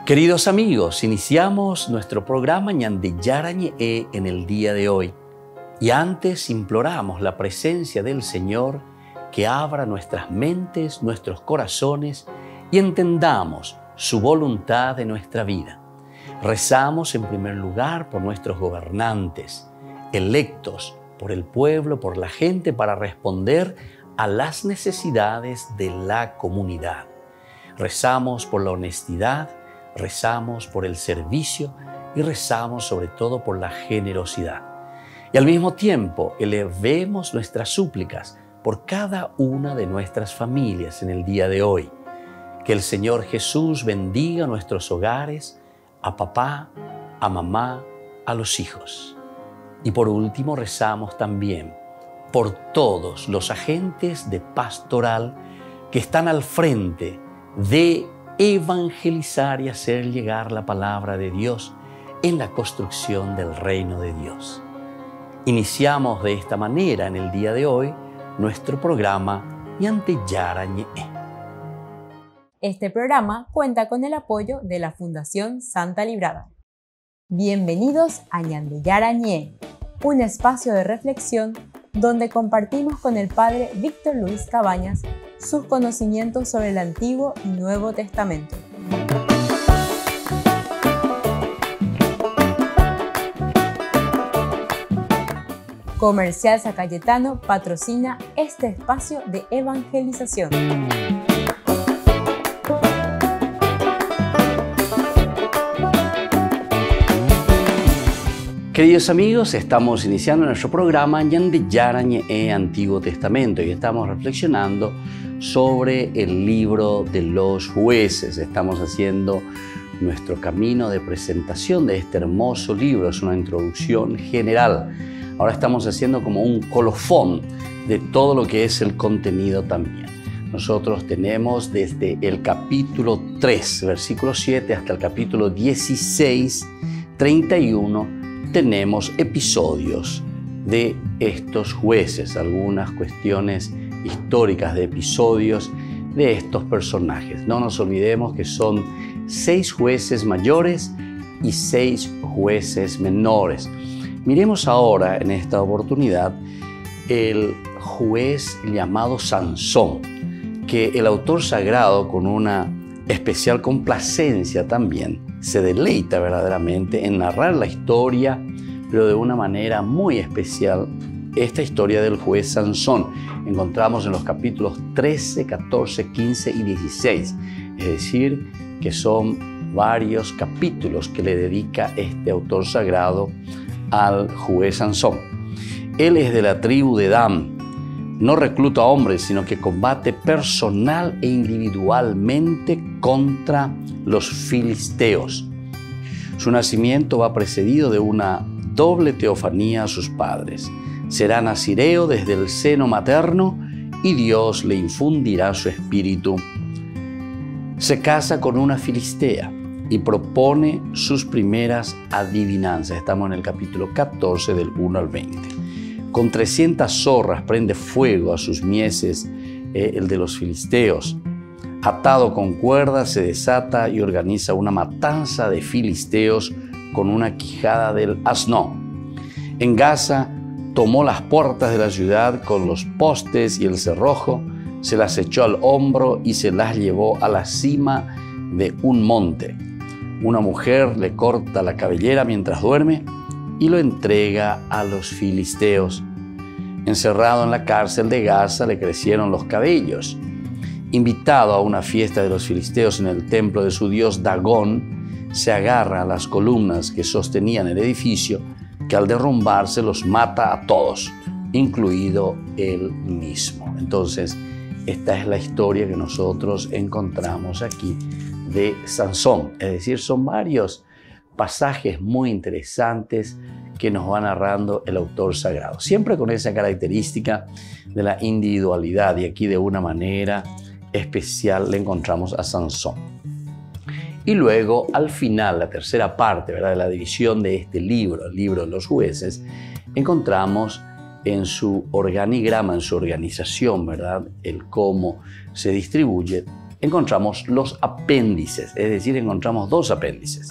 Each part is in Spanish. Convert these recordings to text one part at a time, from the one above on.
Queridos amigos, iniciamos nuestro programa Ñande Yarañe en el día de hoy. Y antes imploramos la presencia del Señor que abra nuestras mentes, nuestros corazones y entendamos su voluntad en nuestra vida. Rezamos en primer lugar por nuestros gobernantes, electos por el pueblo, por la gente, para responder a las necesidades de la comunidad. Rezamos por la honestidad, rezamos por el servicio y rezamos sobre todo por la generosidad. Y al mismo tiempo elevemos nuestras súplicas por cada una de nuestras familias en el día de hoy. Que el Señor Jesús bendiga nuestros hogares, a papá, a mamá, a los hijos. Y por último rezamos también por todos los agentes de pastoral que están al frente de evangelizar y hacer llegar la palabra de Dios en la construcción del reino de Dios. Iniciamos de esta manera en el día de hoy nuestro programa Ñande Yarañe. Este programa cuenta con el apoyo de la Fundación Santa Librada. Bienvenidos a Ñande Yarañe, un espacio de reflexión donde compartimos con el Padre Víctor Luis Cabañas sus conocimientos sobre el Antiguo y Nuevo Testamento. Comercial San Cayetano patrocina este espacio de evangelización. Queridos amigos, estamos iniciando nuestro programa Ñande Yarañe Antiguo Testamento y estamos reflexionando sobre el libro de los jueces. Estamos haciendo nuestro camino de presentación de este hermoso libro, es una introducción general. Ahora estamos haciendo como un colofón de todo lo que es el contenido también. Nosotros tenemos desde el capítulo 3, versículo 7, hasta el capítulo 16, 31, tenemos episodios de estos jueces, algunas cuestiones históricas de episodios de estos personajes. No nos olvidemos que son 6 jueces mayores y 6 jueces menores. Miremos ahora en esta oportunidad el juez llamado Sansón, que el autor sagrado con una especial complacencia también se deleita verdaderamente en narrar la historia, pero de una manera muy especial, esta historia del juez Sansón. Encontramos en los capítulos 13, 14, 15 y 16, es decir, que son varios capítulos que le dedica este autor sagrado al juez Sansón. Él es de la tribu de Dan, no recluta hombres, sino que combate personal e individualmente contra los filisteos. Su nacimiento va precedido de una doble teofanía a sus padres. Será nazireo desde el seno materno y Dios le infundirá su espíritu. Se casa con una filistea y propone sus primeras adivinanzas. Estamos en el capítulo 14 del 1 al 20. Con 300 zorras prende fuego a sus mieses, el de los filisteos. Atado con cuerdas se desata y organiza una matanza de filisteos con una quijada del asno. En Gaza tomó las puertas de la ciudad con los postes y el cerrojo, se las echó al hombro y se las llevó a la cima de un monte. Una mujer le corta la cabellera mientras duerme y lo entrega a los filisteos. Encerrado en la cárcel de Gaza le crecieron los cabellos. Invitado a una fiesta de los filisteos en el templo de su dios Dagón, se agarra a las columnas que sostenían el edificio, que al derrumbarse los mata a todos, incluido él mismo. Entonces, esta es la historia que nosotros encontramos aquí de Sansón. Es decir, son varios pasajes muy interesantes que nos va narrando el autor sagrado, siempre con esa característica de la individualidad, y aquí de una manera especial le encontramos a Sansón. Y luego, al final, la tercera parte, ¿verdad?, de la división de este libro, el libro de los jueces, encontramos en su organigrama, en su organización, ¿verdad?, el cómo se distribuye encontramos los apéndices, es decir, encontramos dos apéndices.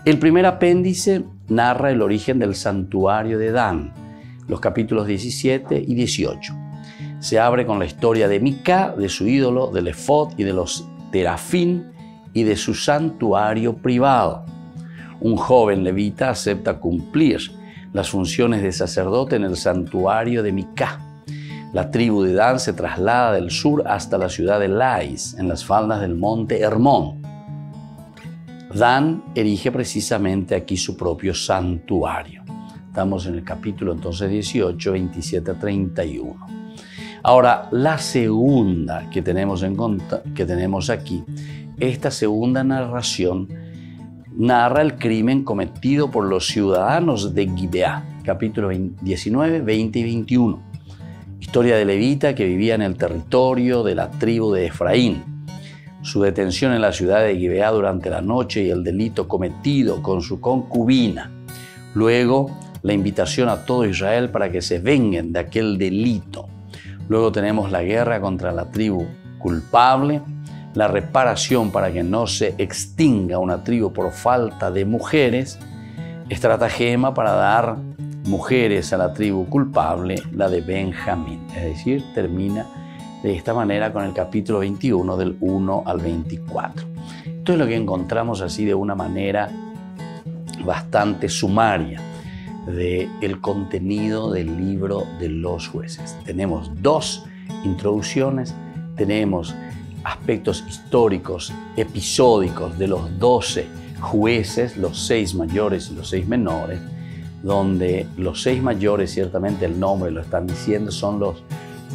El primer apéndice narra el origen del santuario de Dan, los capítulos 17 y 18. Se abre con la historia de Mica, de su ídolo, del efod y de los terafín y de su santuario privado. Un joven levita acepta cumplir las funciones de sacerdote en el santuario de Mica. La tribu de Dan se traslada del sur hasta la ciudad de Lais, en las faldas del monte Hermón. Dan erige precisamente aquí su propio santuario. Estamos en el capítulo entonces 18, 27 a 31. Ahora, la segunda que tenemos aquí, esta segunda narración narra el crimen cometido por los ciudadanos de Gibeá, capítulo 19, 20 y 21. Historia de levita que vivía en el territorio de la tribu de Efraín. Su detención en la ciudad de Gibeá durante la noche y el delito cometido con su concubina. Luego, la invitación a todo Israel para que se vengan de aquel delito. Luego tenemos la guerra contra la tribu culpable, la reparación para que no se extinga una tribu por falta de mujeres, estratagema para dar mujeres a la tribu culpable, la de Benjamín. Es decir, termina de esta manera con el capítulo 21 del 1 al 24. Esto es lo que encontramos así de una manera bastante sumaria del contenido del libro de los jueces. Tenemos dos introducciones, tenemos aspectos históricos, episódicos de los 12 jueces, los 6 mayores y los 6 menores, donde los 6 mayores, ciertamente el nombre lo están diciendo, son los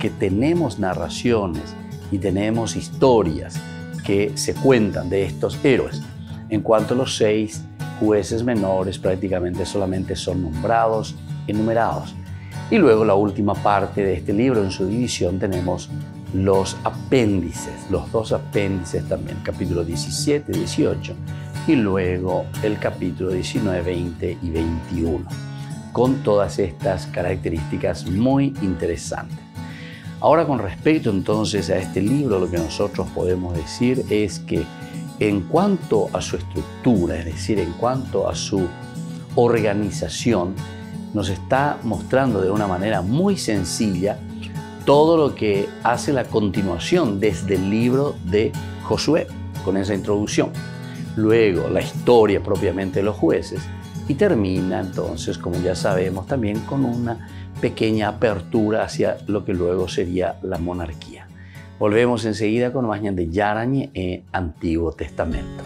que tenemos narraciones y tenemos historias que se cuentan de estos héroes. En cuanto a los 6 jueces menores, prácticamente solamente son nombrados, enumerados. Y luego la última parte de este libro, en su división, tenemos los apéndices, los dos apéndices también, capítulo 17, 18, y luego el capítulo 19, 20 y 21, con todas estas características muy interesantes. Ahora, con respecto entonces a este libro, lo que nosotros podemos decir es que en cuanto a su estructura, es decir, en cuanto a su organización, nos está mostrando de una manera muy sencilla todo lo que hace la continuación desde el libro de Josué, con esa introducción. Luego la historia propiamente de los jueces y termina entonces, como ya sabemos, también con una pequeña apertura hacia lo que luego sería la monarquía. Volvemos enseguida con más de Yarañe en Antiguo Testamento.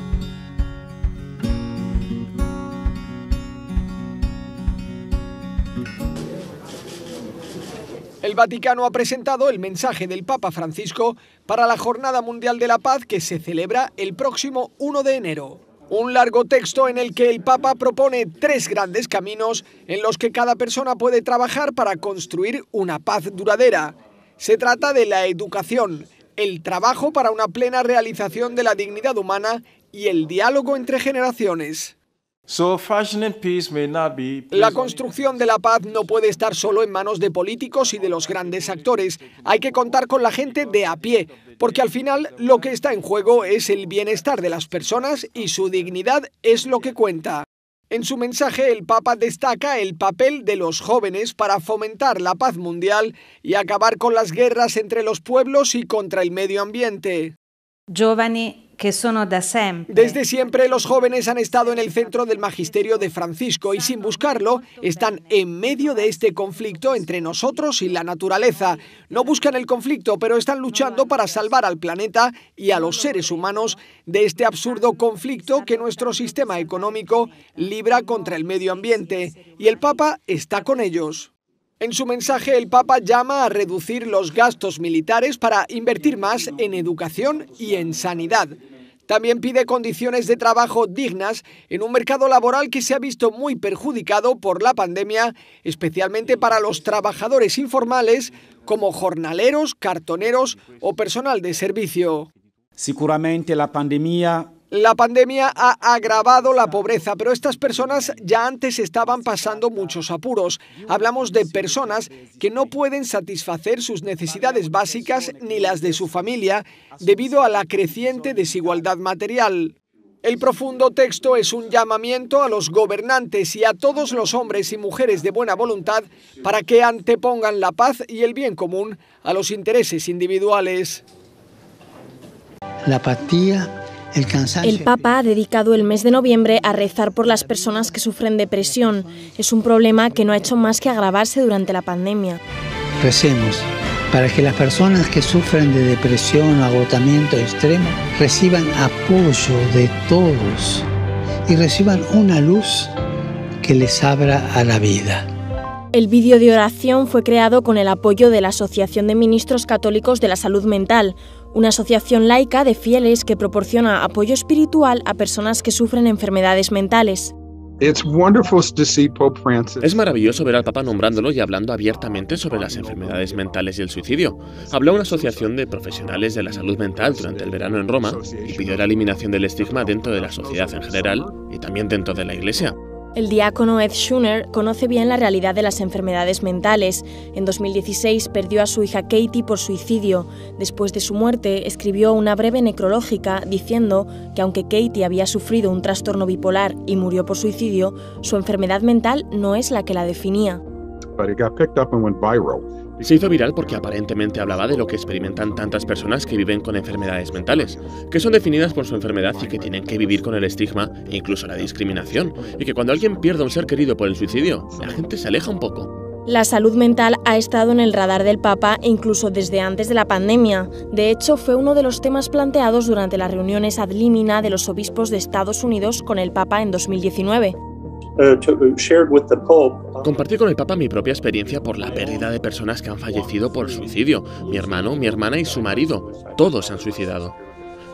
El Vaticano ha presentado el mensaje del Papa Francisco para la Jornada Mundial de la Paz que se celebra el próximo 1 de enero. Un largo texto en el que el Papa propone 3 grandes caminos en los que cada persona puede trabajar para construir una paz duradera. Se trata de la educación, el trabajo para una plena realización de la dignidad humana y el diálogo entre generaciones. La construcción de la paz no puede estar solo en manos de políticos y de los grandes actores. Hay que contar con la gente de a pie, porque al final lo que está en juego es el bienestar de las personas y su dignidad es lo que cuenta. En su mensaje, el Papa destaca el papel de los jóvenes para fomentar la paz mundial y acabar con las guerras entre los pueblos y contra el medio ambiente. Desde siempre los jóvenes han estado en el centro del magisterio de Francisco y sin buscarlo están en medio de este conflicto entre nosotros y la naturaleza. No buscan el conflicto, pero están luchando para salvar al planeta y a los seres humanos de este absurdo conflicto que nuestro sistema económico libra contra el medio ambiente. Y el Papa está con ellos. En su mensaje, el Papa llama a reducir los gastos militares para invertir más en educación y en sanidad. También pide condiciones de trabajo dignas en un mercado laboral que se ha visto muy perjudicado por la pandemia, especialmente para los trabajadores informales como jornaleros, cartoneros o personal de servicio. Sicuramente la pandemia La pandemia ha agravado la pobreza, pero estas personas ya antes estaban pasando muchos apuros. Hablamos de personas que no pueden satisfacer sus necesidades básicas ni las de su familia debido a la creciente desigualdad material. El profundo texto es un llamamiento a los gobernantes y a todos los hombres y mujeres de buena voluntad para que antepongan la paz y el bien común a los intereses individuales. La apatía, el cansancio. El Papa ha dedicado el mes de noviembre a rezar por las personas que sufren depresión. Es un problema que no ha hecho más que agravarse durante la pandemia. Recemos para que las personas que sufren de depresión o agotamiento extremo reciban apoyo de todos y reciban una luz que les abra a la vida. El vídeo de oración fue creado con el apoyo de la Asociación de Ministros Católicos de la Salud Mental, una asociación laica de fieles que proporciona apoyo espiritual a personas que sufren enfermedades mentales. Es maravilloso ver al Papa nombrándolo y hablando abiertamente sobre las enfermedades mentales y el suicidio. Habló a una asociación de profesionales de la salud mental durante el verano en Roma y pidió la eliminación del estigma dentro de la sociedad en general y también dentro de la Iglesia. El diácono Ed Schuner conoce bien la realidad de las enfermedades mentales. En 2016 perdió a su hija Katie por suicidio. Después de su muerte, escribió una breve necrológica diciendo que aunque Katie había sufrido un trastorno bipolar y murió por suicidio, su enfermedad mental no es la que la definía. Se hizo viral porque aparentemente hablaba de lo que experimentan tantas personas que viven con enfermedades mentales, que son definidas por su enfermedad y que tienen que vivir con el estigma e incluso la discriminación, y que cuando alguien pierde a un ser querido por el suicidio, la gente se aleja un poco. La salud mental ha estado en el radar del Papa incluso desde antes de la pandemia. De hecho, fue uno de los temas planteados durante las reuniones ad limina de los obispos de Estados Unidos con el Papa en 2019. Compartí con el Papa mi propia experiencia por la pérdida de personas que han fallecido por suicidio. Mi hermano, mi hermana y su marido. Todos se han suicidado.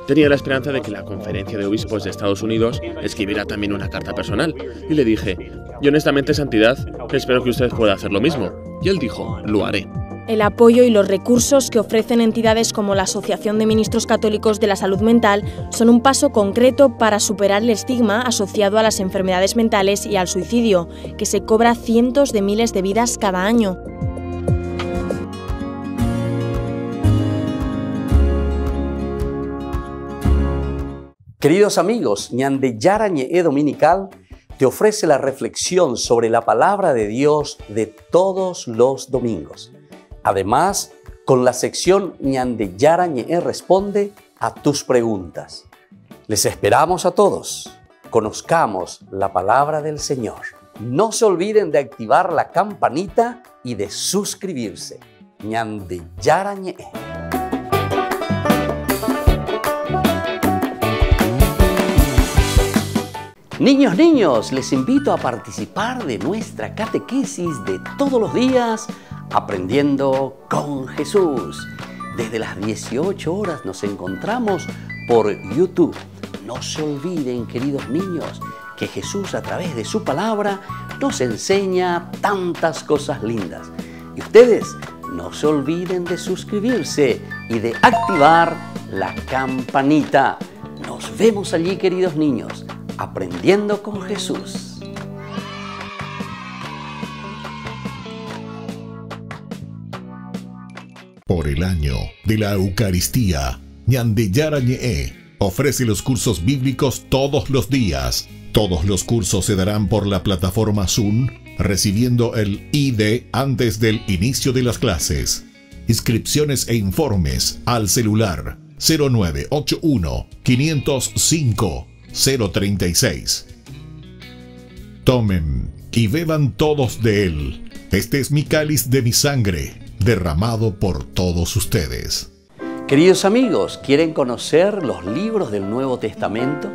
Tenía la esperanza de que la Conferencia de Obispos de Estados Unidos escribiera también una carta personal. Y le dije, y honestamente, Santidad, espero que usted pueda hacer lo mismo. Y él dijo, lo haré. El apoyo y los recursos que ofrecen entidades como la Asociación de Ministros Católicos de la Salud Mental son un paso concreto para superar el estigma asociado a las enfermedades mentales y al suicidio, que se cobra cientos de miles de vidas cada año. Queridos amigos, Ñande Yarañe Dominical te ofrece la reflexión sobre la palabra de Dios de todos los domingos. Además, con la sección Ñande Yarañe responde a tus preguntas. Les esperamos a todos. Conozcamos la palabra del Señor. No se olviden de activar la campanita y de suscribirse. Ñande Yarañe. Niños, les invito a participar de nuestra catequesis de todos los días, Aprendiendo con Jesús. Desde las 18 horas nos encontramos por YouTube. No se olviden, queridos niños, que Jesús a través de su palabra nos enseña tantas cosas lindas. Y ustedes no se olviden de suscribirse y de activar la campanita. Nos vemos allí, queridos niños, Aprendiendo con Jesús. Por el año de la Eucaristía, Ñande Yarañe ofrece los cursos bíblicos todos los días. Todos los cursos se darán por la plataforma Zoom, recibiendo el ID antes del inicio de las clases. Inscripciones e informes al celular 0981 505 036. Tomen y beban todos de él. Este es mi cáliz de mi sangre, derramado por todos ustedes. Queridos amigos, ¿quieren conocer los libros del Nuevo Testamento?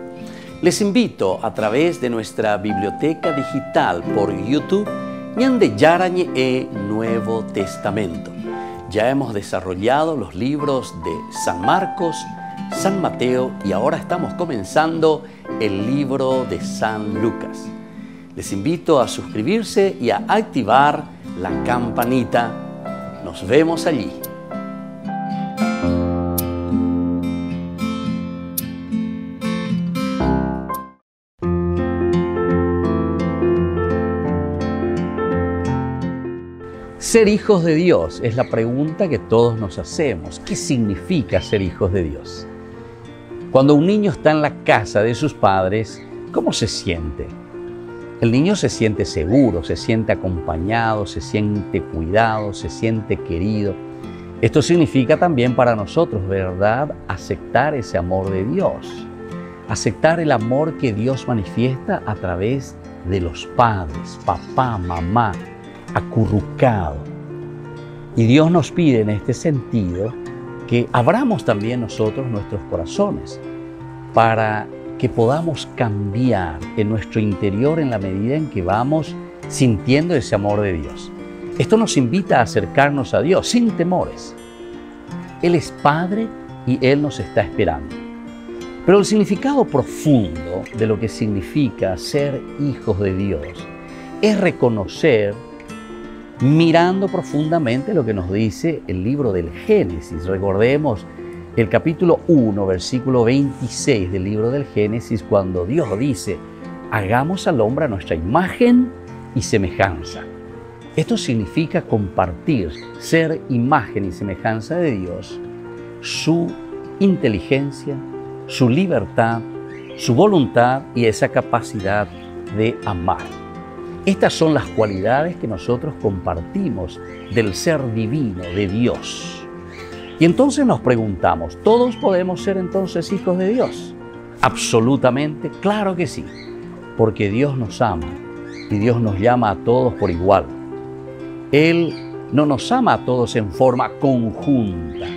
Les invito a través de nuestra biblioteca digital por YouTube, Ñande Yarañe Nuevo Testamento. Ya hemos desarrollado los libros de San Marcos, San Mateo y ahora estamos comenzando el libro de San Lucas. Les invito a suscribirse y a activar la campanita. Nos vemos allí. Ser hijos de Dios es la pregunta que todos nos hacemos. ¿Qué significa ser hijos de Dios? Cuando un niño está en la casa de sus padres, ¿cómo se siente? El niño se siente seguro, se siente acompañado, se siente cuidado, se siente querido. Esto significa también para nosotros, ¿verdad?, aceptar ese amor de Dios. Aceptar el amor que Dios manifiesta a través de los padres, papá, mamá, acurrucado. Y Dios nos pide en este sentido que abramos también nosotros nuestros corazones para que podamos cambiar en nuestro interior en la medida en que vamos sintiendo ese amor de Dios. Esto nos invita a acercarnos a Dios sin temores. Él es Padre y Él nos está esperando. Pero el significado profundo de lo que significa ser hijos de Dios es reconocer, mirando profundamente lo que nos dice el libro del Génesis. Recordemos el capítulo 1, versículo 26 del libro del Génesis, cuando Dios dice: hagamos al hombre a nuestra imagen y semejanza. Esto significa compartir, ser imagen y semejanza de Dios, su inteligencia, su libertad, su voluntad y esa capacidad de amar. Estas son las cualidades que nosotros compartimos del ser divino de Dios. Y entonces nos preguntamos, ¿todos podemos ser entonces hijos de Dios? Absolutamente, claro que sí, porque Dios nos ama y Dios nos llama a todos por igual. Él no nos ama a todos en forma conjunta,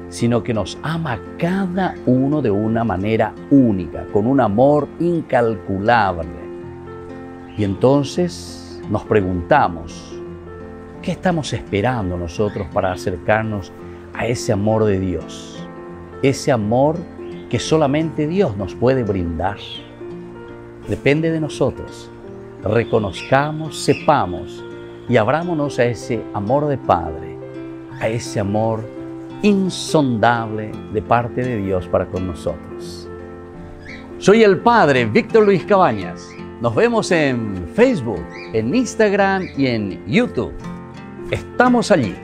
sino que nos ama a cada uno de una manera única, con un amor incalculable. Y entonces nos preguntamos, ¿qué estamos esperando nosotros para acercarnos a ese amor de Dios? Ese amor que solamente Dios nos puede brindar. Depende de nosotros. Reconozcamos, sepamos y abrámonos a ese amor de Padre, a ese amor insondable de parte de Dios para con nosotros. Soy el Padre Víctor Luis Cabañas. Nos vemos en Facebook, en Instagram y en YouTube. Estamos allí.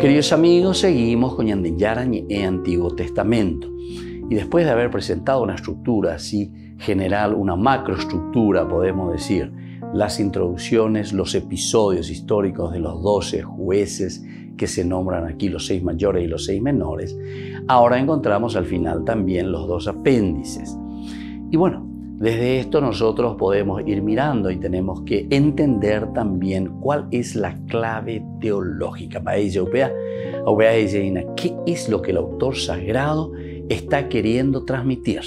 Queridos amigos, seguimos con Ñande Yarañe Antiguo Testamento. Y después de haber presentado una estructura así general, una macroestructura, podemos decir, las introducciones, los episodios históricos de los 12 jueces que se nombran aquí, los 6 mayores y los 6 menores, ahora encontramos al final también los 2 apéndices. Y bueno, desde esto nosotros podemos ir mirando y tenemos que entender también cuál es la clave teológica. ¿Qué es lo que el autor sagrado está queriendo transmitir?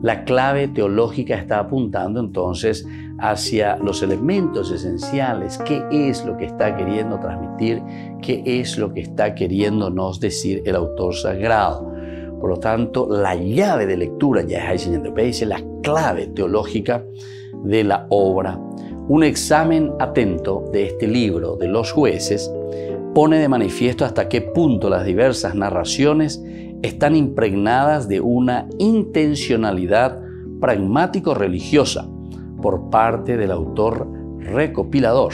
La clave teológica está apuntando entonces hacia los elementos esenciales. ¿Qué es lo que está queriendo transmitir? ¿Qué es lo que está queriéndonos decir el autor sagrado? Por lo tanto, la llave de lectura, ya es la clave teológica de la obra. Un examen atento de este libro de los jueces pone de manifiesto hasta qué punto las diversas narraciones están impregnadas de una intencionalidad pragmático-religiosa por parte del autor recopilador,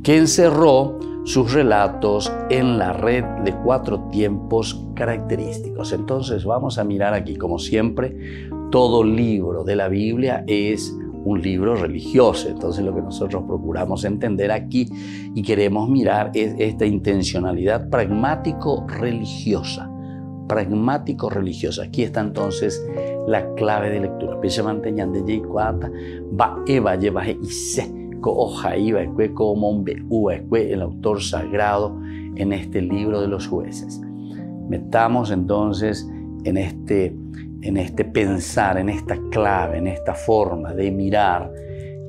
que encerró sus relatos en la red de 4 tiempos característicos. Entonces vamos a mirar aquí, como siempre, todo libro de la Biblia es un libro religioso. Entonces lo que nosotros procuramos entender aquí y queremos mirar es esta intencionalidad pragmático-religiosa. Pragmático-religiosa. Aquí está entonces la clave de lectura. El autor sagrado en este libro de los jueces. Metamos entonces en este pensar, en esta clave, en esta forma de mirar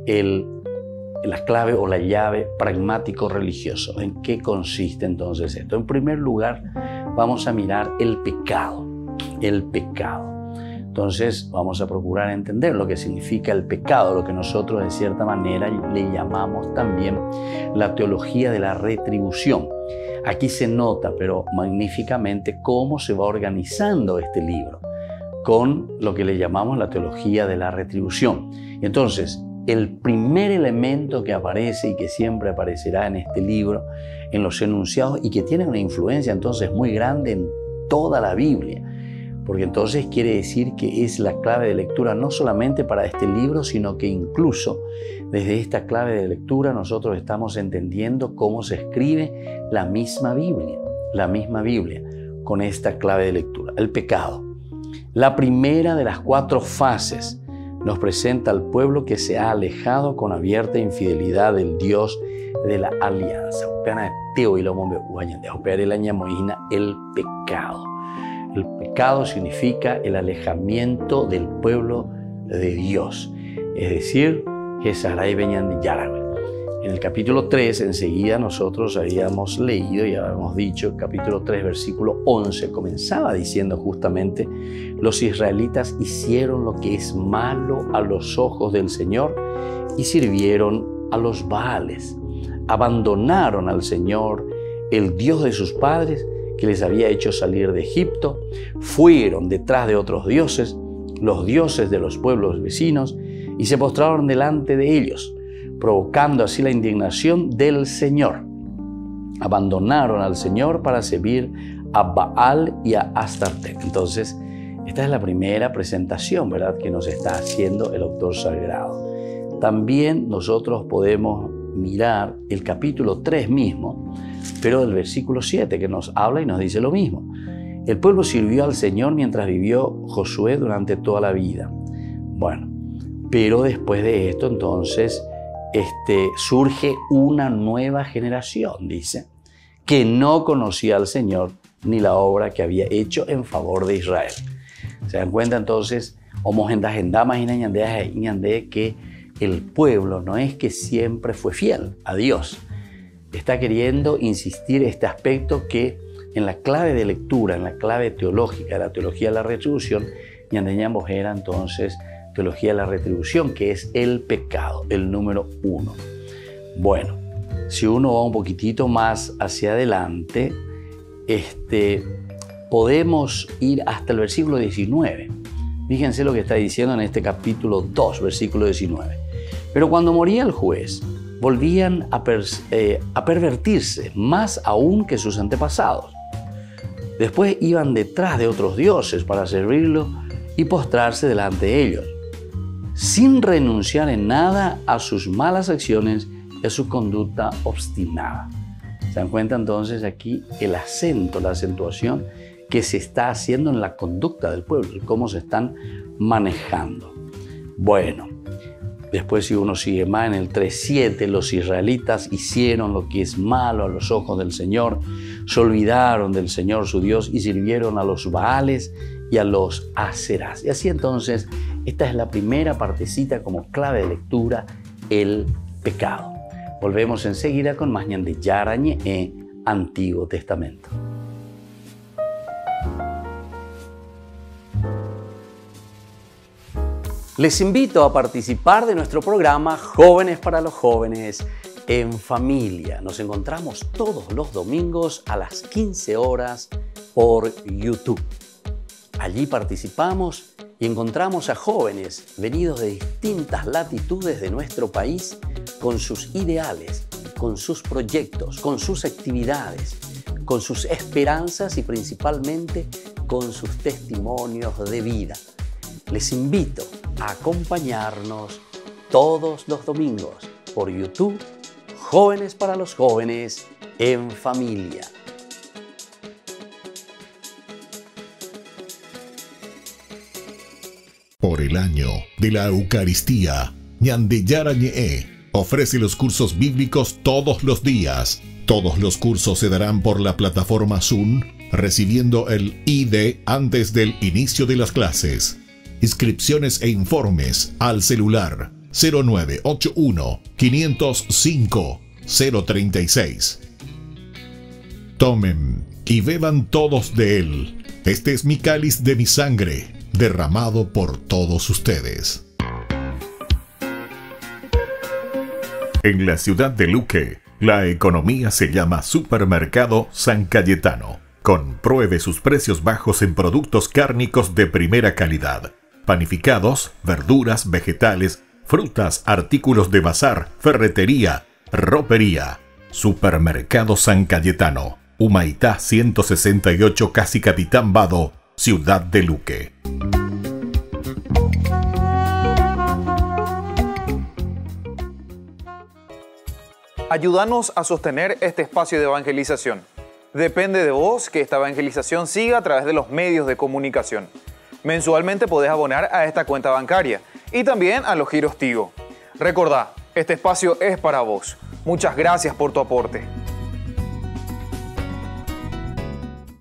la clave o la llave pragmático-religioso. ¿En qué consiste entonces esto? En primer lugar, vamos a mirar el pecado. El pecado. Entonces vamos a procurar entender lo que significa el pecado, lo que nosotros de cierta manera le llamamos también la teología de la retribución. Aquí se nota, pero magníficamente, cómo se va organizando este libro con lo que le llamamos la teología de la retribución. Entonces, el primer elemento que aparece y que siempre aparecerá en este libro, en los enunciados, y que tiene una influencia entonces muy grande en toda la Biblia, porque entonces quiere decir que es la clave de lectura no solamente para este libro, sino que incluso desde esta clave de lectura nosotros estamos entendiendo cómo se escribe la misma Biblia, con esta clave de lectura. El pecado. La primera de las 4 fases nos presenta al pueblo que se ha alejado con abierta infidelidad del Dios de la alianza. El pecado. El pecado significa el alejamiento del pueblo de Dios, es decir, Jesaray Beñandi Yaragüe. En el capítulo 3, enseguida nosotros habíamos leído y habíamos dicho, capítulo 3, versículo 11, comenzaba diciendo justamente: los israelitas hicieron lo que es malo a los ojos del Señor y sirvieron a los Baales. Abandonaron al Señor, el Dios de sus padres, que les había hecho salir de Egipto, fueron detrás de otros dioses, los dioses de los pueblos vecinos, y se postraron delante de ellos, provocando así la indignación del Señor. Abandonaron al Señor para servir a Baal y a Astarte. Entonces, esta es la primera presentación, ¿verdad?, que nos está haciendo el autor sagrado. También nosotros podemos mirar el capítulo 3 mismo, pero del versículo 7, que nos habla y nos dice lo mismo. El pueblo sirvió al Señor mientras vivió Josué durante toda la vida. Bueno, pero después de esto entonces surge una nueva generación, dice, que no conocía al Señor ni la obra que había hecho en favor de Israel. ¿Se dan cuenta entonces? Que el pueblo no es que siempre fue fiel a Dios. Está queriendo insistir este aspecto que en la clave de lectura, en la clave teológica, la teología de la retribución, Ñandeñambos era entonces teología de la retribución, que es el pecado, el número 1. Bueno, si uno va un poquitito más hacia adelante, podemos ir hasta el versículo 19. Fíjense lo que está diciendo en este capítulo 2, versículo 19. Pero cuando moría el juez, volvían a pervertirse más aún que sus antepasados. Después iban detrás de otros dioses para servirlos y postrarse delante de ellos, sin renunciar en nada a sus malas acciones y a su conducta obstinada. ¿Se dan cuenta entonces aquí el acento, la acentuación que se está haciendo en la conducta del pueblo, cómo se están manejando? Bueno, después si uno sigue más en el 3:7, los israelitas hicieron lo que es malo a los ojos del Señor, se olvidaron del Señor su Dios y sirvieron a los Baales y a los Aserás. Y así entonces, esta es la primera partecita como clave de lectura, el pecado. Volvemos enseguida con más Ñande Yarañe, Antiguo Testamento. Les invito a participar de nuestro programa Jóvenes para los Jóvenes en Familia. Nos encontramos todos los domingos a las 15 horas por YouTube. Allí participamos y encontramos a jóvenes venidos de distintas latitudes de nuestro país con sus ideales, con sus proyectos, con sus actividades, con sus esperanzas y principalmente con sus testimonios de vida. Les invito a acompañarnos todos los domingos por YouTube, Jóvenes para los Jóvenes en Familia. Por el año de la Eucaristía, Ñande Yarañe ofrece los cursos bíblicos todos los días. Todos los cursos se darán por la plataforma Zoom, recibiendo el ID antes del inicio de las clases. Inscripciones e informes al celular 0981 505 036. Tomen y beban todos de él. Este es mi cáliz de mi sangre, derramado por todos ustedes. En la ciudad de Luque, la economía se llama Supermercado San Cayetano. Compruebe sus precios bajos en productos cárnicos de primera calidad. Panificados, verduras, vegetales, frutas, artículos de bazar, ferretería, ropería. Supermercado San Cayetano, Humaitá 168, Casi Capitán Vado, Ciudad de Luque. Ayúdanos a sostener este espacio de evangelización. Depende de vos que esta evangelización siga a través de los medios de comunicación. Mensualmente podés abonar a esta cuenta bancaria y también a los giros Tigo. Recordá, este espacio es para vos. Muchas gracias por tu aporte.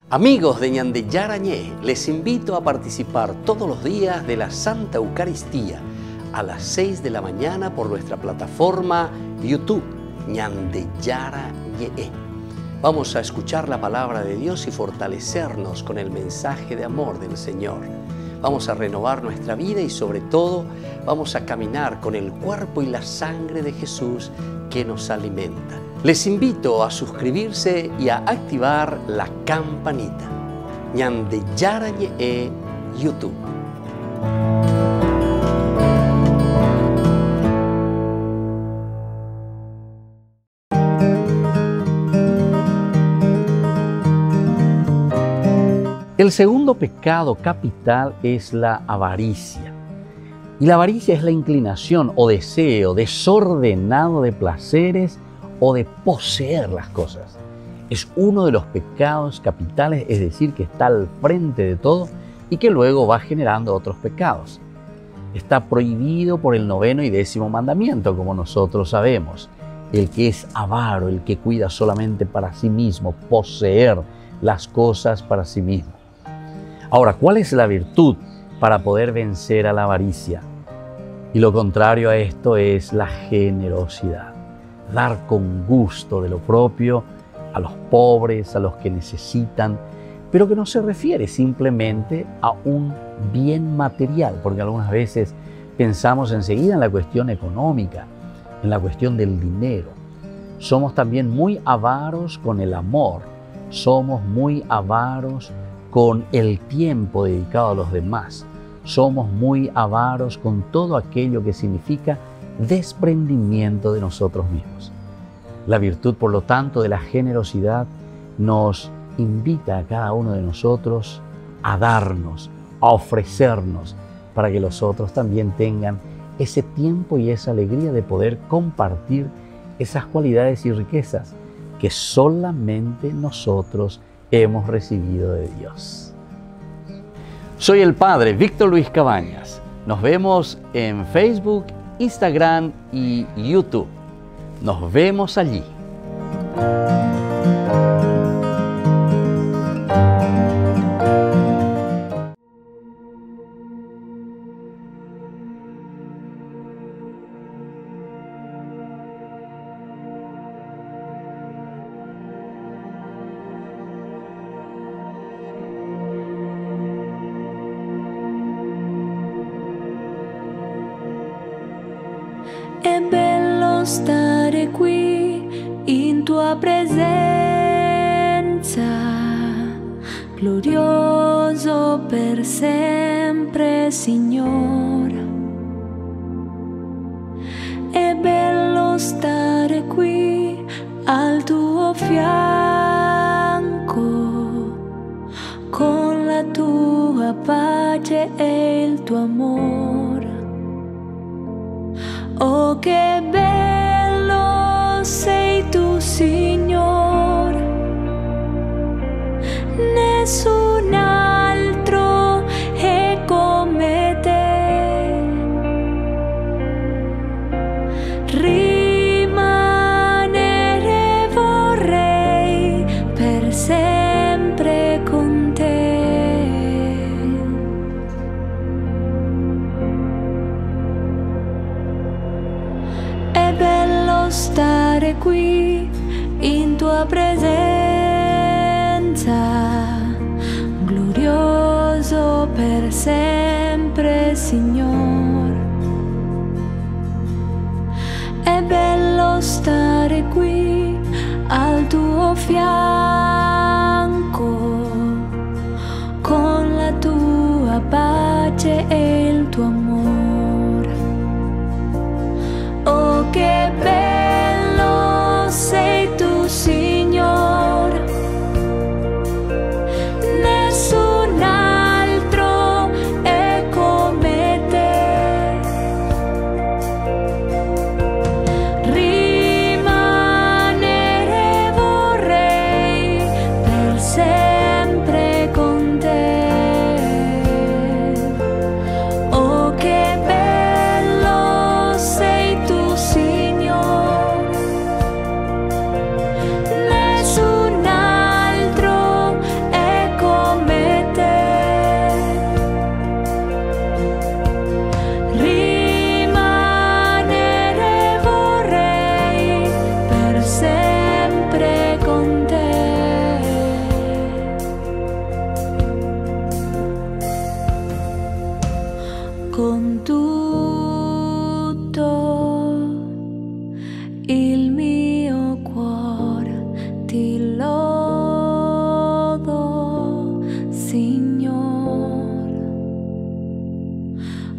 Amigos de Ñande Yarañe, les invito a participar todos los días de la Santa Eucaristía a las 6 de la mañana por nuestra plataforma YouTube, Ñande Yarañe. Vamos a escuchar la palabra de Dios y fortalecernos con el mensaje de amor del Señor. Vamos a renovar nuestra vida y sobre todo vamos a caminar con el cuerpo y la sangre de Jesús que nos alimenta. Les invito a suscribirse y a activar la campanita. Ñande Yarañe YouTube. El segundo pecado capital es la avaricia. Y la avaricia es la inclinación o deseo desordenado de placeres o de poseer las cosas. Es uno de los pecados capitales, es decir, que está al frente de todo y que luego va generando otros pecados. Está prohibido por el 9º y 10º mandamiento, como nosotros sabemos. El que es avaro, el que cuida solamente para sí mismo, poseer las cosas para sí mismo. Ahora, ¿cuál es la virtud para poder vencer a la avaricia? Y lo contrario a esto es la generosidad. Dar con gusto de lo propio a los pobres, a los que necesitan, pero que no se refiere simplemente a un bien material, porque algunas veces pensamos enseguida en la cuestión económica, en la cuestión del dinero. Somos también muy avaros con el amor, somos muy avaros con el tiempo dedicado a los demás. Somos muy avaros con todo aquello que significa desprendimiento de nosotros mismos. La virtud, por lo tanto, de la generosidad nos invita a cada uno de nosotros a darnos, a ofrecernos, para que los otros también tengan ese tiempo y esa alegría de poder compartir esas cualidades y riquezas que solamente nosotros hemos recibido de Dios. Soy el Padre Víctor Luis Cabañas. Nos vemos en Facebook, Instagram y YouTube. Nos vemos allí. È bello stare qui in tua presenza, glorioso per sempre, Signore. È bello stare qui al tuo fianco, con la tua pace e il tuo amore. Oh, che bello sei tu, Signore, nessun altro è come te. Rimanere vorrei per sempre con te. È bello stare qui in tua presenza, glorioso per sempre, Signore. È bello stare qui al tuo fianco, con la tua pace e il tuo amore. Oh, che bello sei tu, Signore, nessun altro è come te. Rimanere vorrei per sempre con te. Oh, che bello sei tu, Signore, nessun altro è come te. Rimanere vorrei per sempre con te. Con tutto il mio cuore ti lodo, Signore.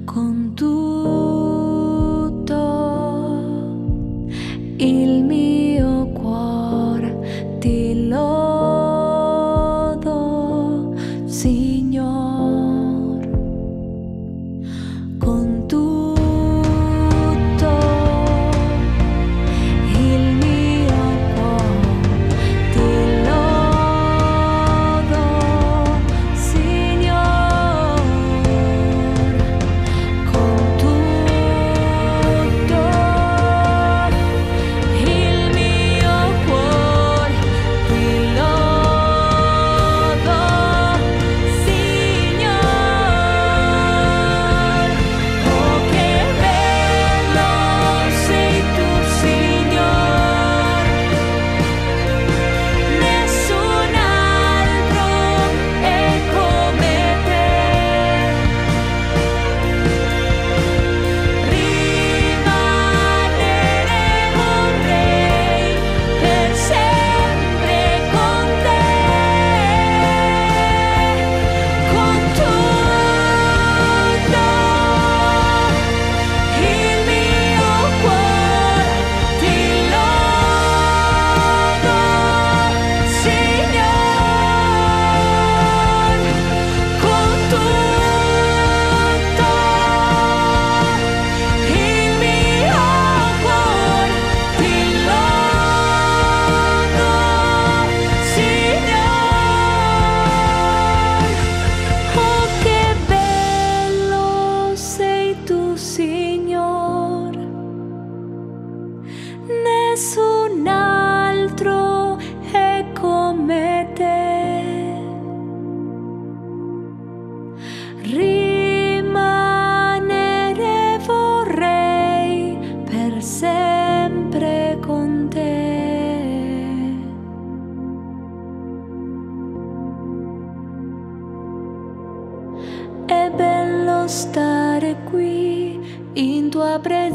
Con tutto il mio cuore ti lodo, Signore. Con tutto il mio cuore ti lodo, stare qui in tua presenza.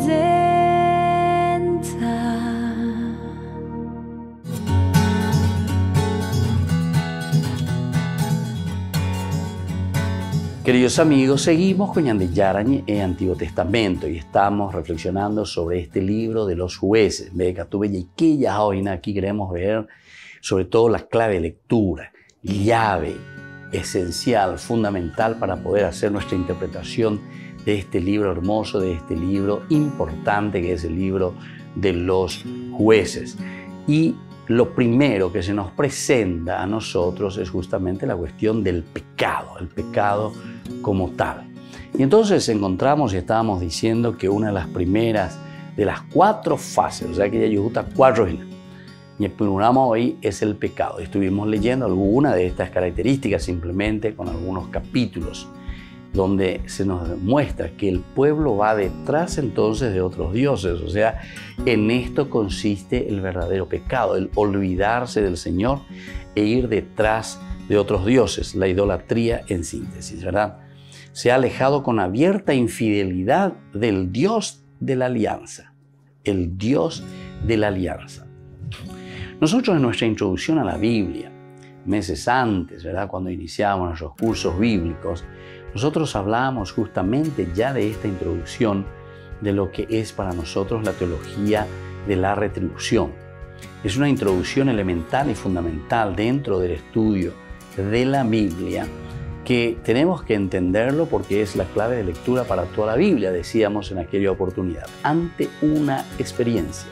Queridos amigos, seguimos con Ñande Yarañe en Antiguo Testamento y estamos reflexionando sobre este libro de los jueces. Hoy aquí queremos ver sobre todo la clave de lectura, llave esencial, fundamental para poder hacer nuestra interpretación de este libro hermoso, de este libro importante que es el libro de los jueces. Y lo primero que se nos presenta a nosotros es justamente la cuestión del pecado, el pecado como tal. Y entonces encontramos y estábamos diciendo que una de las primeras de las 4 fases, o sea que ya yujuta 4 y el programa hoy es el pecado. Estuvimos leyendo alguna de estas características simplemente con algunos capítulos donde se nos muestra que el pueblo va detrás entonces de otros dioses. O sea, en esto consiste el verdadero pecado, el olvidarse del Señor e ir detrás de otros dioses, la idolatría en síntesis, ¿verdad? Se ha alejado con abierta infidelidad del Dios de la alianza, el Dios de la alianza. Nosotros en nuestra introducción a la Biblia, meses antes, ¿verdad? Cuando iniciábamos nuestros cursos bíblicos, nosotros hablábamos justamente ya de esta introducción de lo que es para nosotros la teología de la retribución. Es una introducción elemental y fundamental dentro del estudio de la Biblia que tenemos que entenderlo porque es la clave de lectura para toda la Biblia, decíamos en aquella oportunidad, ante una experiencia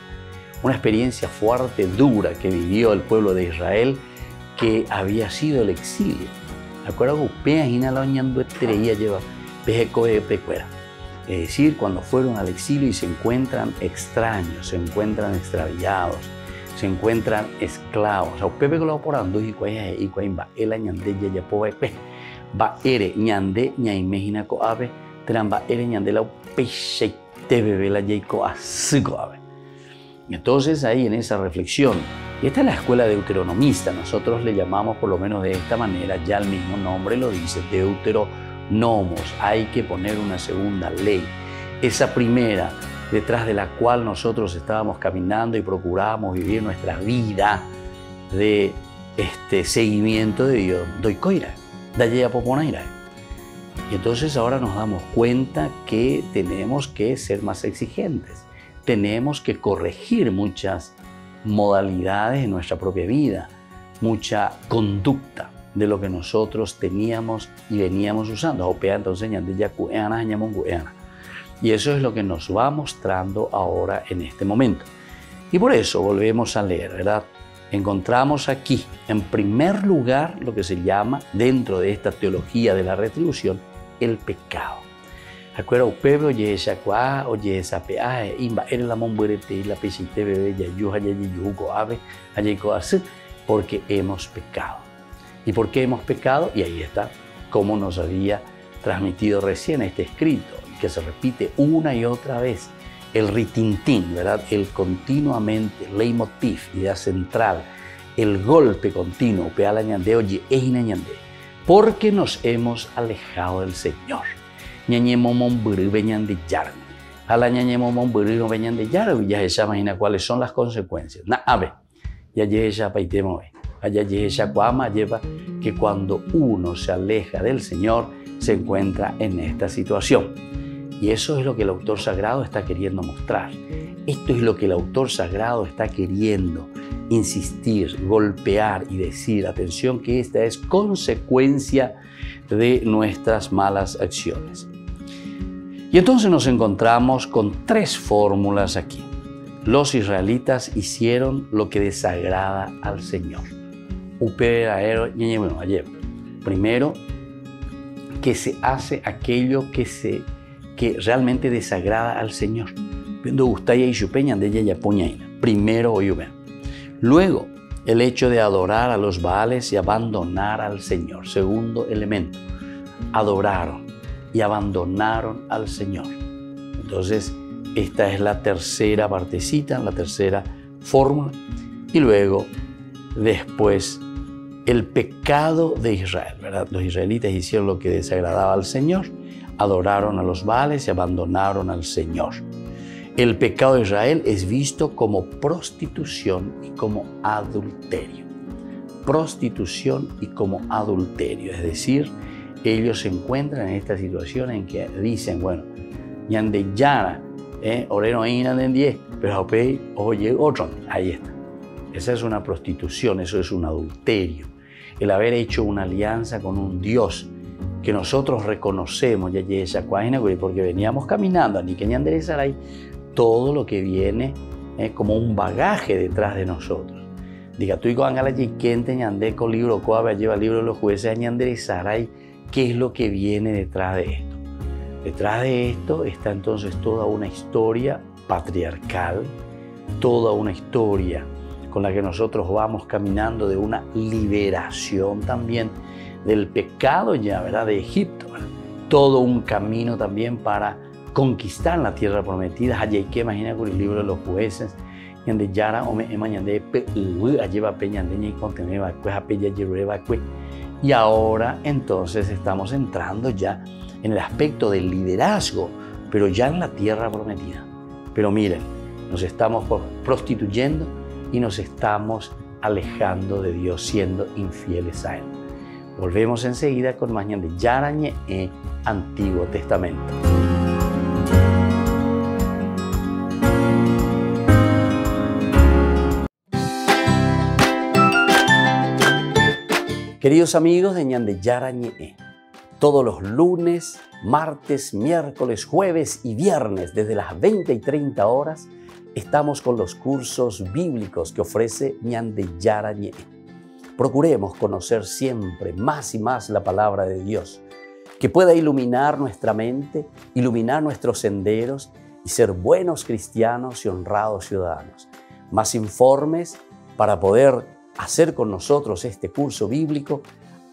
fuerte, dura que vivió el pueblo de Israel, que había sido el exilio. Es decir, cuando fueron al exilio y se encuentran extraños, se encuentran extraviados, se encuentran esclavos. Entonces ahí en esa reflexión, y esta es la escuela deuteronomista, nosotros le llamamos por lo menos de esta manera, ya el mismo nombre lo dice, deuteronomos, hay que poner una segunda ley. Esa primera, detrás de la cual nosotros estábamos caminando y procurábamos vivir nuestra vida de seguimiento de Dios, doikoira, daya poponaira. Y entonces ahora nos damos cuenta que tenemos que ser más exigentes. Tenemos que corregir muchas modalidades en nuestra propia vida, mucha conducta de lo que nosotros teníamos y veníamos usando. Y eso es lo que nos va mostrando ahora en este momento. Y por eso volvemos a leer, ¿verdad? Encontramos aquí, en primer lugar, lo que se llama, dentro de esta teología de la retribución, el pecado. Acuerdo, pueblo yesa kwa o yesa peaje imba era la momburete la pesite bebé ya yuja ya yugo ave ayeko asu porque hemos pecado. ¿Y por qué hemos pecado? Y ahí está, como nos había transmitido recién este escrito, que se repite una y otra vez, el ritintín, ¿verdad? El continuamente, leitmotiv, idea central, el golpe continuo, peala ñande, oye, ejina ñande, porque nos hemos alejado del Señor. A la ya se imagina cuáles son las consecuencias. Que cuando uno se aleja del Señor se encuentra en esta situación. Y eso es lo que el autor sagrado está queriendo mostrar. Esto es lo que el autor sagrado está queriendo insistir, golpear y decir, atención, que esta es consecuencia de nuestras malas acciones. Y entonces nos encontramos con 3 fórmulas aquí. Los israelitas hicieron lo que desagrada al Señor. Primero, que se hace aquello que realmente desagrada al Señor. Primero, luego, el hecho de adorar a los Baales y abandonar al Señor. Segundo elemento, adoraron y abandonaron al Señor. Entonces, esta es la tercera partecita, la tercera fórmula. Y luego, después, el pecado de Israel, ¿verdad? Los israelitas hicieron lo que desagradaba al Señor, adoraron a los Baales y abandonaron al Señor. El pecado de Israel es visto como prostitución y como adulterio. Prostitución y como adulterio, es decir, ellos se encuentran en esta situación en que dicen, bueno, ñande yara, oreno en 10, pero oye otro, ahí está. Esa es una prostitución, eso es un adulterio. El haber hecho una alianza con un Dios que nosotros reconocemos, porque veníamos caminando, ni que ñande saray, todo lo que viene como un bagaje detrás de nosotros. Diga, tú y con la yiquente ñande con libro, coabe lleva el libro de los jueces, ñande saray, ¿qué es lo que viene detrás de esto? Detrás de esto está entonces toda una historia patriarcal, toda una historia con la que nosotros vamos caminando de una liberación también del pecado ya, ¿verdad? De Egipto, ¿verdad? Todo un camino también para conquistar la tierra prometida. Allí que imagina con el libro de los jueces, donde Yara o mañande lleva peña y conteneva pues a peña lleva pues. Y ahora entonces estamos entrando ya en el aspecto del liderazgo, pero ya en la tierra prometida. Pero miren, nos estamos prostituyendo y nos estamos alejando de Dios, siendo infieles a Él. Volvemos enseguida con más de Yarañe e Antiguo Testamento. Queridos amigos de Ñande Yarañe, todos los lunes, martes, miércoles, jueves y viernes desde las 20 y 30 horas estamos con los cursos bíblicos que ofrece Ñande Yarañe. Procuremos conocer siempre más y más la palabra de Dios, que pueda iluminar nuestra mente, iluminar nuestros senderos y ser buenos cristianos y honrados ciudadanos. Más informes para poder hacer con nosotros este curso bíblico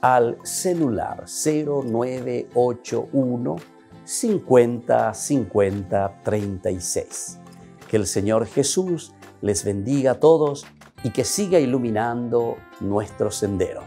al celular 0981 50 50 36. Que el Señor Jesús les bendiga a todos y que siga iluminando nuestros senderos.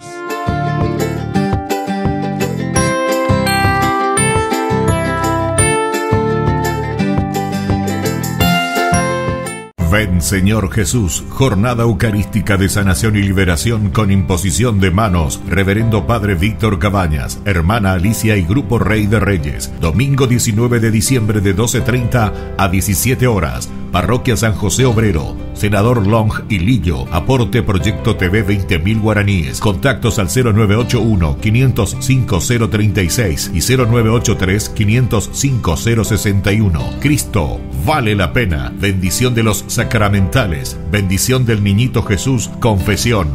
Ven Señor Jesús, jornada eucarística de sanación y liberación con imposición de manos, Reverendo Padre Víctor Cabañas, Hermana Alicia y Grupo Rey de Reyes, domingo 19 de diciembre de 12:30 a 17 horas, Parroquia San José Obrero, Senador Long y Lillo, aporte Proyecto TV 20.000 guaraníes, contactos al 0981 505 036 y 0983 505 061. Cristo vale la pena, bendición de los sacramentales, bendición del Niñito Jesús, confesión.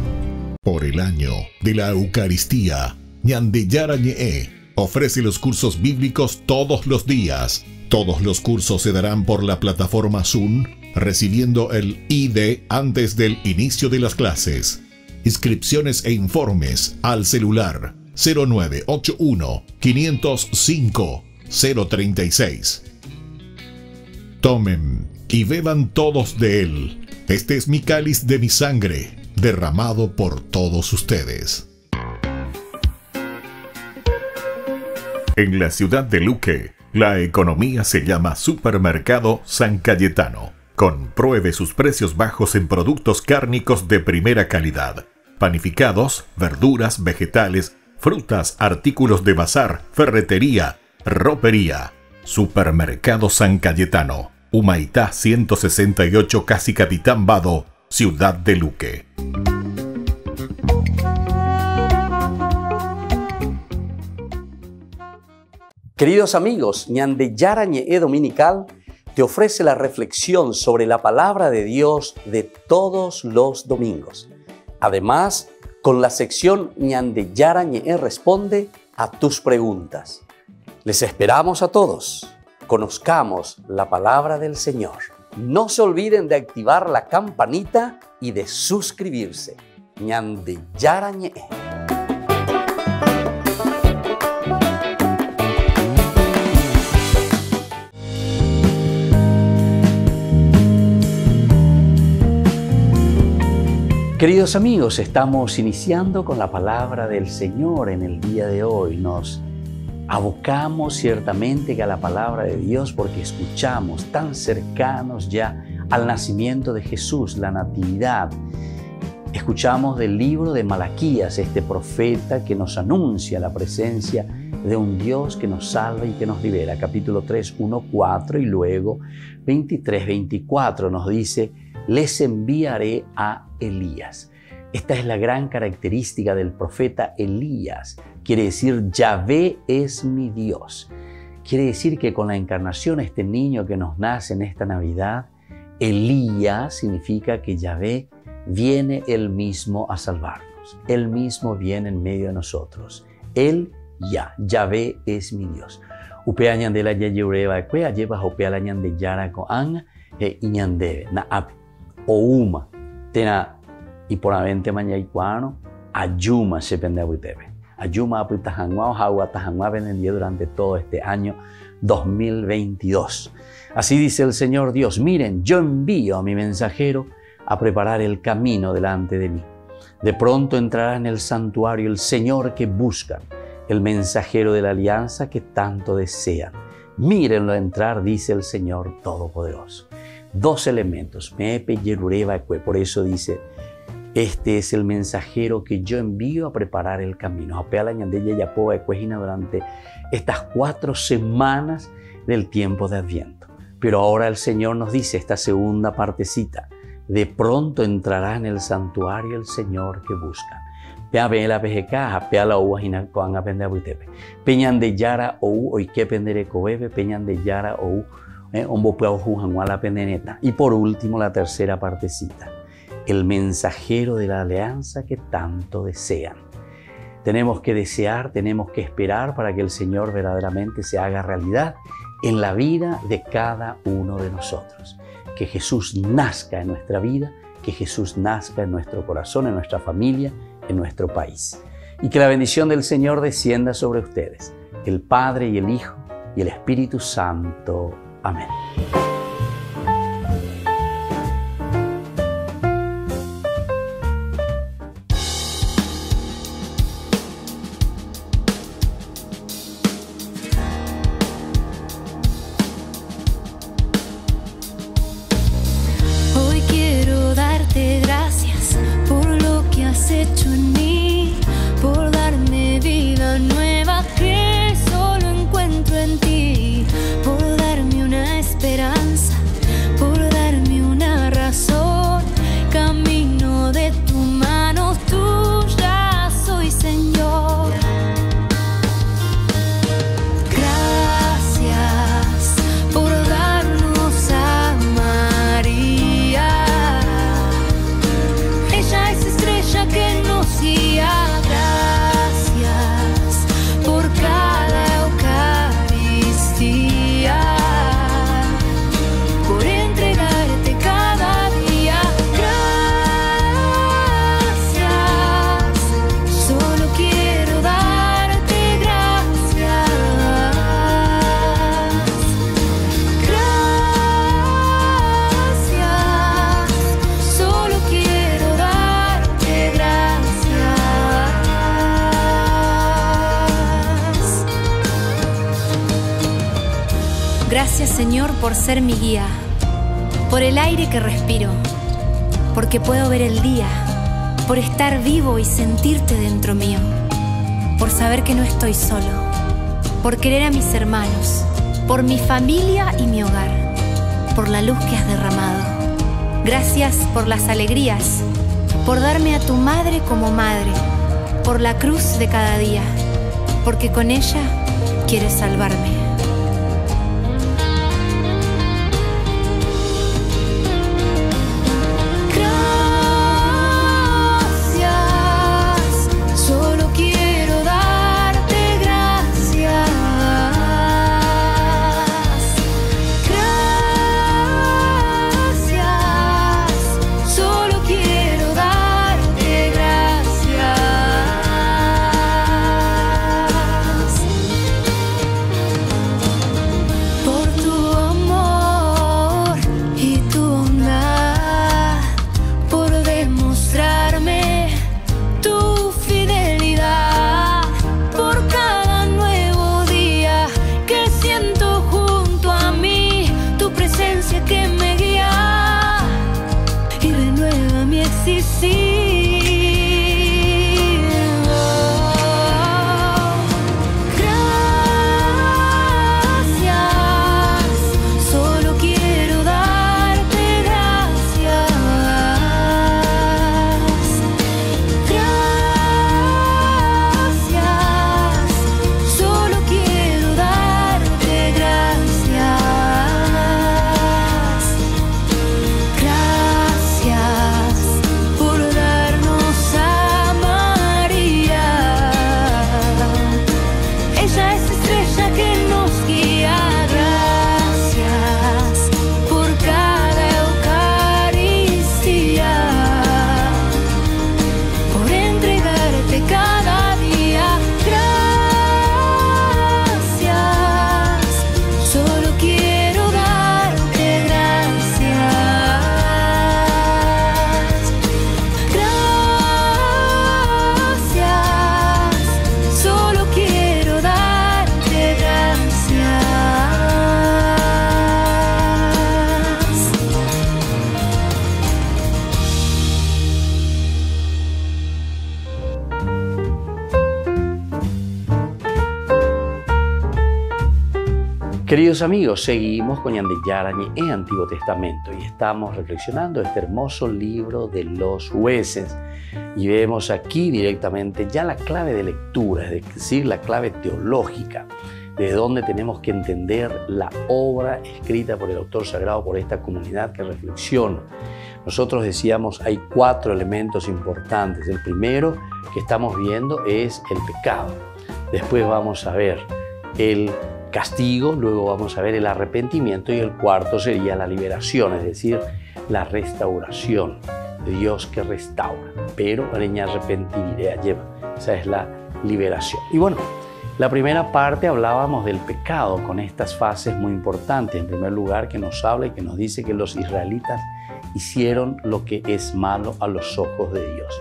Por el año de la Eucaristía, Ñande Yarañe ofrece los cursos bíblicos todos los días. Todos los cursos se darán por la plataforma Zoom, recibiendo el ID antes del inicio de las clases. Inscripciones e informes al celular 0981 505 036. Tomen y beban todos de él. Este es mi cáliz de mi sangre, derramado por todos ustedes. En la ciudad de Luque, la economía se llama Supermercado San Cayetano. Compruebe sus precios bajos en productos cárnicos de primera calidad. Panificados, verduras, vegetales, frutas, artículos de bazar, ferretería, ropería. Supermercado San Cayetano. Humaitá 168 Casi Capitán Vado, ciudad de Luque. Queridos amigos, Ñande Yarañe Dominical te ofrece la reflexión sobre la palabra de Dios de todos los domingos. Además, con la sección Ñande Yarañe responde a tus preguntas. Les esperamos a todos. Conozcamos la palabra del Señor. No se olviden de activar la campanita y de suscribirse. Ñande Yarañe. Queridos amigos, estamos iniciando con la palabra del Señor en el día de hoy. Nos Abocamos ciertamente a la palabra de Dios porque escuchamos tan cercanos ya al nacimiento de Jesús, la natividad. Escuchamos del libro de Malaquías, este profeta que nos anuncia la presencia de un Dios que nos salva y que nos libera. Capítulo 3, 1, 4 y luego 23, 24 nos dice: les enviaré a Elías. Esta es la gran característica del profeta Elías. Quiere decir, Yahvé es mi Dios. Quiere decir que con la encarnación, este niño que nos nace en esta Navidad, Elías significa que Yahvé viene Él mismo a salvarnos. Él mismo viene en medio de nosotros. Él Yahvé es mi Dios. Upea ñandela yayureva ekwe ayeva upea la ñande yara koan iñandebe na ap ouma tena y por avente mañaicuano ayuma se pende abutebe. Ayuma apitajanua o jagua tajanua vendió durante todo este año 2022. Así dice el Señor Dios: miren, yo envío a mi mensajero a preparar el camino delante de mí. De pronto entrará en el santuario el Señor que buscan, el mensajero de la alianza que tanto desean. Mírenlo entrar, dice el Señor Todopoderoso. Dos elementos, mepe yerureva ekwe. Por eso dice: este es el mensajero que yo envío a preparar el camino. Apea la ñandella yapoa ecuejina durante estas 4 semanas del tiempo de Adviento. Pero ahora el Señor nos dice esta segunda partecita: de pronto entrará en el santuario el Señor que buscan. Pea la pejeca, pea la uajina coan apende abutepe. Peñan de yara ou oike pendere cobebe, peñan de yara ou ombo pea jujanguala pendeneta. Y por último, la tercera partecita: el mensajero de la alianza que tanto desean. Tenemos que desear, tenemos que esperar para que el Señor verdaderamente se haga realidad en la vida de cada uno de nosotros. Que Jesús nazca en nuestra vida, que Jesús nazca en nuestro corazón, en nuestra familia, en nuestro país. Y que la bendición del Señor descienda sobre ustedes, el Padre y el Hijo y el Espíritu Santo. Amén. Hoy quiero darte gracias por lo que has hecho en mí, por darme vida nueva que solo encuentro en ti, por darme una esperanza, por darme una razón. Camino de tu mano, tuya soy, Señor. Gracias por darnos a María. Ella es estrella que nos guía. Gracias por cada Eucaristía, por entregarte cada día. Gracias, solo quiero darte gracias. Gracias, solo quiero darte gracias. Gracias, Señor, por ser mi guía, por el aire que respiro, porque puedo ver el día, por estar vivo y sentirte dentro mío, por saber que no estoy solo, por querer a mis hermanos, por mi familia y mi hogar, por la luz que has derramado. Gracias por las alegrías, por darme a tu madre como madre, por la cruz de cada día, porque con ella quieres salvarme. Gracias, solo quiero darte gracias. Gracias, solo quiero darte gracias. Queridos amigos, seguimos con Ñande Yarañe en Antiguo Testamento y estamos reflexionando este hermoso libro de los jueces. Y vemos aquí directamente ya la clave de lectura, es decir, la clave teológica, de donde tenemos que entender la obra escrita por el autor sagrado, por esta comunidad que reflexiona. Nosotros decíamos, hay 4 elementos importantes. El primero que estamos viendo es el pecado. Después vamos a ver el castigo, luego vamos a ver el arrepentimiento y el cuarto sería la liberación, es decir, la restauración. Dios que restaura, pero areña arrepentiría lleva. Esa es la liberación. Y bueno, la primera parte hablábamos del pecado con estas fases muy importantes. En primer lugar, que nos habla y que nos dice que los israelitas hicieron lo que es malo a los ojos de Dios.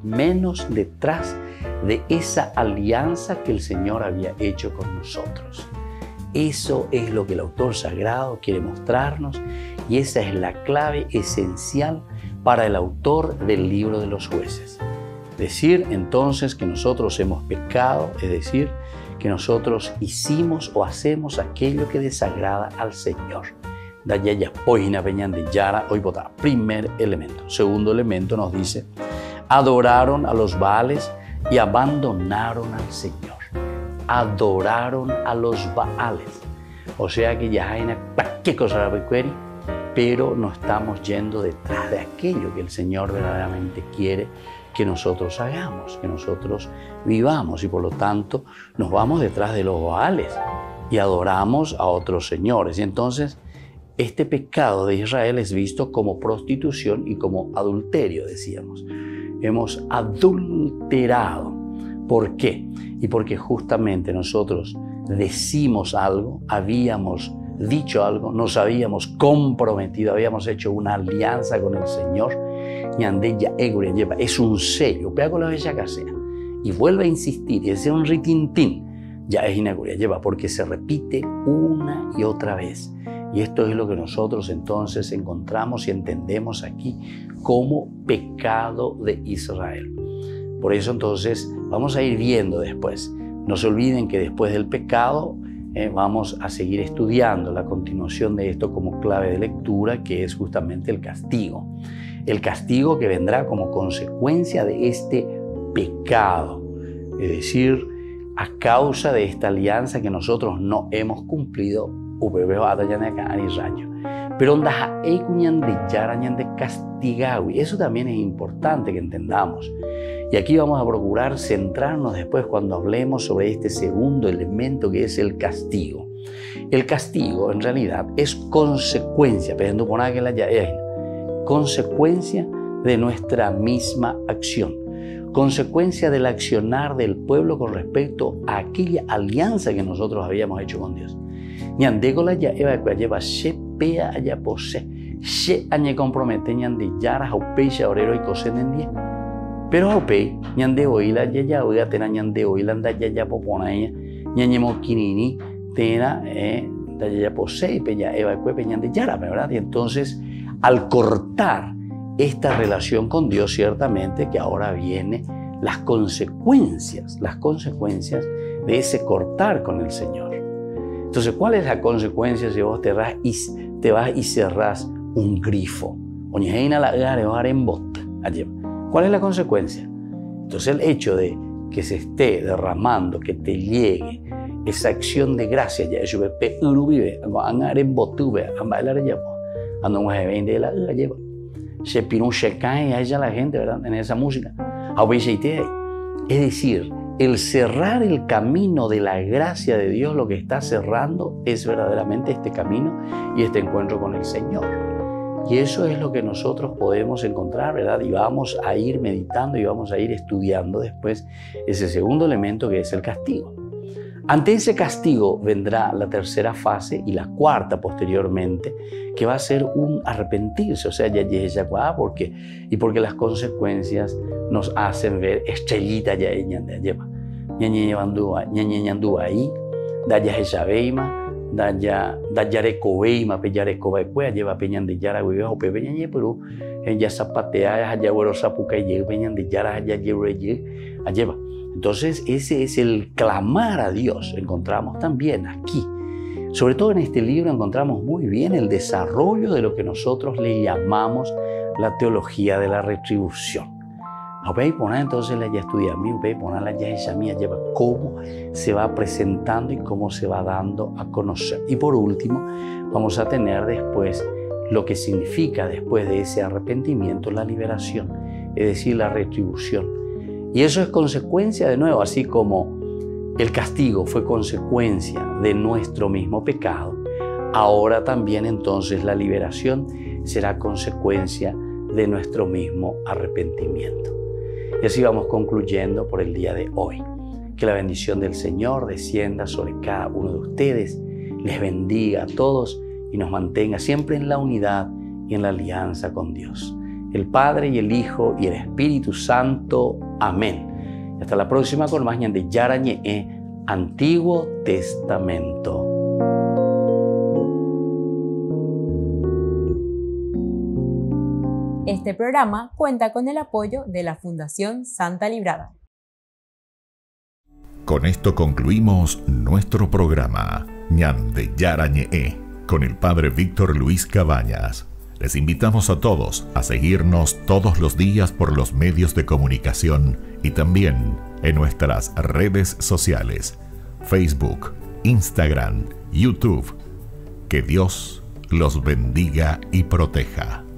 Menos detrás de esa alianza que el Señor había hecho con nosotros. Eso es lo que el autor sagrado quiere mostrarnos y esa es la clave esencial para el autor del libro de los jueces. Decir entonces que nosotros hemos pecado, es decir, que nosotros hicimos o hacemos aquello que desagrada al Señor. Primer elemento. Segundo elemento nos dice, adoraron a los Baales y abandonaron al Señor. Adoraron a los Baales. O sea que ya hay qué cosa, pero no estamos yendo detrás de aquello que el Señor verdaderamente quiere que nosotros hagamos, que nosotros vivamos, y por lo tanto nos vamos detrás de los Baales y adoramos a otros señores. Y entonces este pecado de Israel es visto como prostitución y como adulterio, decíamos. Hemos adulterado. ¿Por qué? Y porque justamente nosotros decimos algo, habíamos dicho algo, nos habíamos comprometido, habíamos hecho una alianza con el Señor. Es un sello, pega con la bella casea y vuelve a insistir, y es un ritintín, ya es inaguria lleva, porque se repite una y otra vez. Y esto es lo que nosotros entonces encontramos y entendemos aquí como pecado de Israel. Por eso entonces vamos a ir viendo después. No se olviden que después del pecado vamos a seguir estudiando la continuación de esto como clave de lectura, que es justamente el castigo. El castigo que vendrá como consecuencia de este pecado, es decir, a causa de esta alianza que nosotros no hemos cumplido. Pero eso también es importante que entendamos. Y aquí vamos a procurar centrarnos después cuando hablemos sobre este segundo elemento que es el castigo. El castigo en realidad es consecuencia, consecuencia de nuestra misma acción, consecuencia del accionar del pueblo con respecto a aquella alianza que nosotros habíamos hecho con Dios. Ñandégola ya lleva pea allá pose, añe compromete ñande yara jaupei orero y cosen 10. Pero jaupei ñande oila ya oiga tena ñande oila anda ya popona ella ñañemo kinini tena ya pose y peña eva cuepe ñande yara, ¿verdad? Y entonces al cortar esta relación con Dios, ciertamente que ahora vienen las consecuencias de ese cortar con el Señor. Entonces, ¿cuál es la consecuencia si vos te vas y cerrás un grifo? ¿Cuál es la consecuencia? Entonces, el hecho de que se esté derramando, que te llegue esa acción de gracia, ya eso vive, se piró, se cae a ella la gente, ¿verdad? En esa música. Es decir, el cerrar el camino de la gracia de Dios, lo que está cerrando es verdaderamente este camino y este encuentro con el Señor. Y eso es lo que nosotros podemos encontrar, ¿verdad? Y vamos a ir meditando y vamos a ir estudiando después ese segundo elemento que es el castigo. Ante ese castigo vendrá la tercera fase y la cuarta posteriormente, que va a ser un arrepentirse, o sea, porque las consecuencias nos hacen ver estrellita ya lleva. Ñañeñandúa ahí, daya jeshabeima, daya recobeima, peyarecoba cuea, lleva peñan de yara huevejo, pepeñañe, pero ella zapatea, allá güero zapuca y venían de yara, allá lleva. Entonces ese es el clamar a Dios. Encontramos también aquí, sobre todo en este libro, encontramos muy bien el desarrollo de lo que nosotros le llamamos la teología de la retribución. Entonces la ya estudia a mí, la ya ella mía, lleva cómo se va presentando y cómo se va dando a conocer. Y por último, vamos a tener después lo que significa después de ese arrepentimiento la liberación, es decir, la retribución. Y eso es consecuencia de nuevo, así como el castigo fue consecuencia de nuestro mismo pecado, ahora también entonces la liberación será consecuencia de nuestro mismo arrepentimiento. Y así vamos concluyendo por el día de hoy. Que la bendición del Señor descienda sobre cada uno de ustedes, les bendiga a todos y nos mantenga siempre en la unidad y en la alianza con Dios, el Padre y el Hijo y el Espíritu Santo. Amén. Y hasta la próxima con más de Yarañe, Antiguo Testamento. Este programa cuenta con el apoyo de la Fundación Santa Librada. Con esto concluimos nuestro programa Ñande Yarañe con el Padre Víctor Luis Cabañas. Les invitamos a todos a seguirnos todos los días por los medios de comunicación y también en nuestras redes sociales, Facebook, Instagram, YouTube. Que Dios los bendiga y proteja.